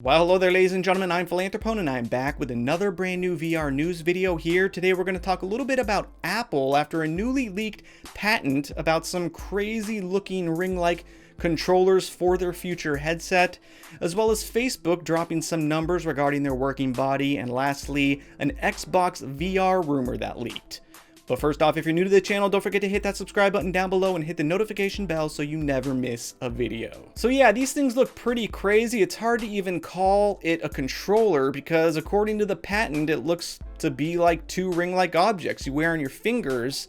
Well, hello there, ladies and gentlemen. I'm Philanthropone, and I'm back with another brand new VR news video here. Today, we're going to talk a little bit about Apple after a newly leaked patent about some crazy looking ring-like controllers for their future headset, as well as Facebook dropping some numbers regarding their working body, and lastly, an Xbox VR rumor that leaked. But first off, if you're new to the channel, don't forget to hit that subscribe button down below and hit the notification bell so you never miss a video. So yeah, these things look pretty crazy. It's hard to even call it a controller because according to the patent, it looks to be like two ring-like objects you wear on your fingers,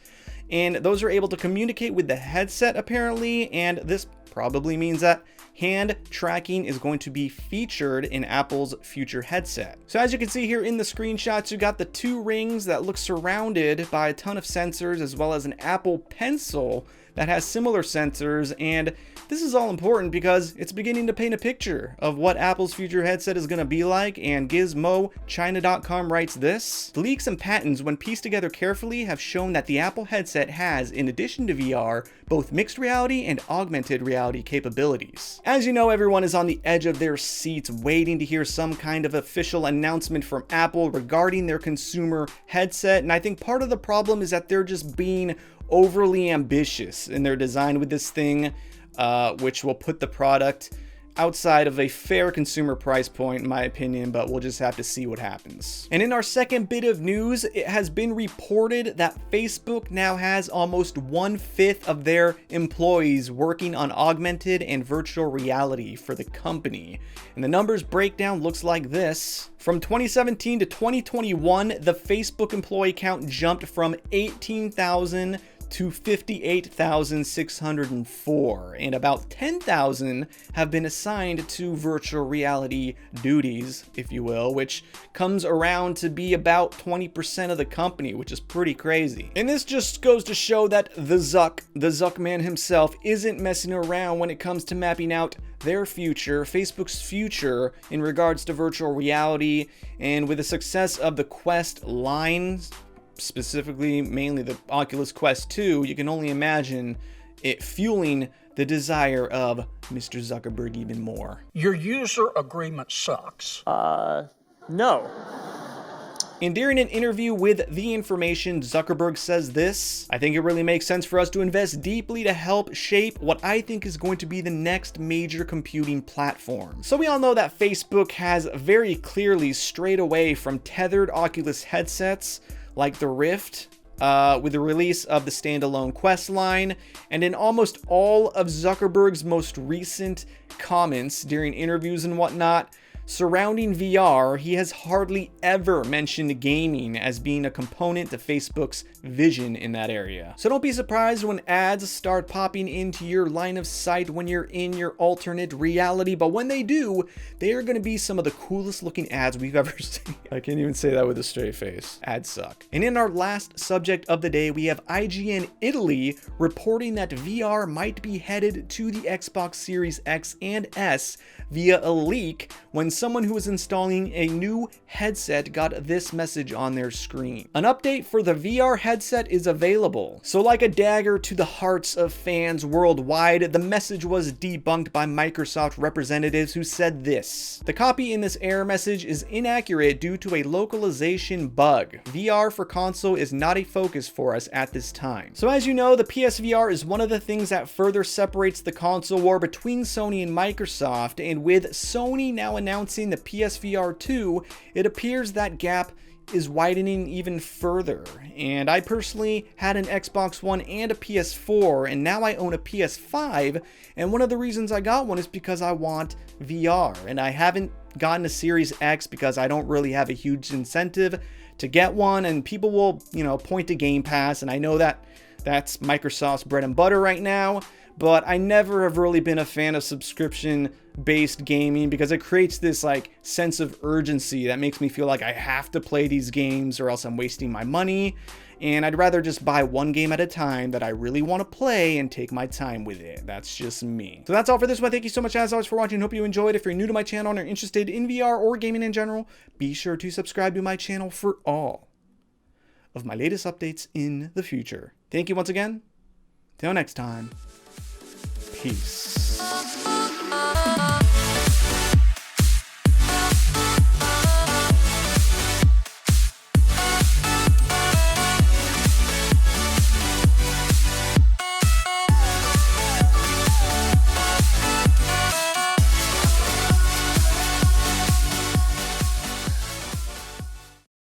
and those are able to communicate with the headset apparently, and this probably means that hand tracking is going to be featured in Apple's future headset. So as you can see here in the screenshots, you got the two rings that look surrounded by a ton of sensors, as well as an Apple Pencil that has similar sensors, and this is all important because it's beginning to paint a picture of what Apple's future headset is going to be like, and GizmoChina.com writes this: "The leaks and patents, when pieced together carefully, have shown that the Apple headset has, in addition to VR, both mixed reality and augmented reality capabilities." As you know, everyone is on the edge of their seats waiting to hear some kind of official announcement from Apple regarding their consumer headset, and I think part of the problem is that they're just being overly ambitious in their design with this thing, which will put the product outside of a fair consumer price point, in my opinion, but we'll just have to see what happens. And in our second bit of news, it has been reported that Facebook now has almost 1/5 of their employees working on augmented and virtual reality for the company. And the numbers breakdown looks like this. From 2017 to 2021, the Facebook employee count jumped from 18,000 to 58,604, and about 10,000 have been assigned to virtual reality duties, if you will, which comes around to be about 20% of the company, which is pretty crazy. And this just goes to show that the Zuck man himself isn't messing around when it comes to mapping out their future, Facebook's future, in regards to virtual reality. And with the success of the Quest line, specifically mainly the Oculus Quest 2, you can only imagine it fueling the desire of Mr. Zuckerberg even more. Your user agreement sucks. No. And during an interview with The Information, Zuckerberg says this: "I think it really makes sense for us to invest deeply to help shape what I think is going to be the next major computing platform." So we all know that Facebook has very clearly strayed away from tethered Oculus headsets like the Rift, with the release of the standalone Quest line, and in almost all of Zuckerberg's most recent comments during interviews and whatnot surrounding VR, he has hardly ever mentioned gaming as being a component to Facebook's vision in that area. So don't be surprised when ads start popping into your line of sight when you're in your alternate reality, but when they do, they are going to be some of the coolest looking ads we've ever seen. I can't even say that with a straight face. Ads suck. And in our last subject of the day, we have IGN Italy reporting that VR might be headed to the Xbox Series X and S via a leak when someone who was installing a new headset got this message on their screen: "An update for the VR headset is available." So like a dagger to the hearts of fans worldwide, the message was debunked by Microsoft representatives who said this: "The copy in this error message is inaccurate due to a localization bug. VR for console is not a focus for us at this time." So as you know, the PSVR is one of the things that further separates the console war between Sony and Microsoft, and with Sony now announcing the PSVR 2, it appears that gap is widening even further. And I personally had an Xbox One and a PS4, and now I own a PS5, and one of the reasons I got one is because I want VR, and I haven't gotten a Series X because I don't really have a huge incentive to get one, and people will, point to Game Pass, and I know that that's Microsoft's bread and butter right now, but I never have really been a fan of subscription-based gaming because it creates this sense of urgency that makes me feel like I have to play these games or else I'm wasting my money, and I'd rather just buy one game at a time that I really want to play and take my time with it. That's just me. So that's all for this one. Thank you so much as always for watching. Hope you enjoyed. If you're new to my channel and are interested in VR or gaming in general, be sure to subscribe to my channel for all of my latest updates in the future. Thank you once again. Till next time. Peace.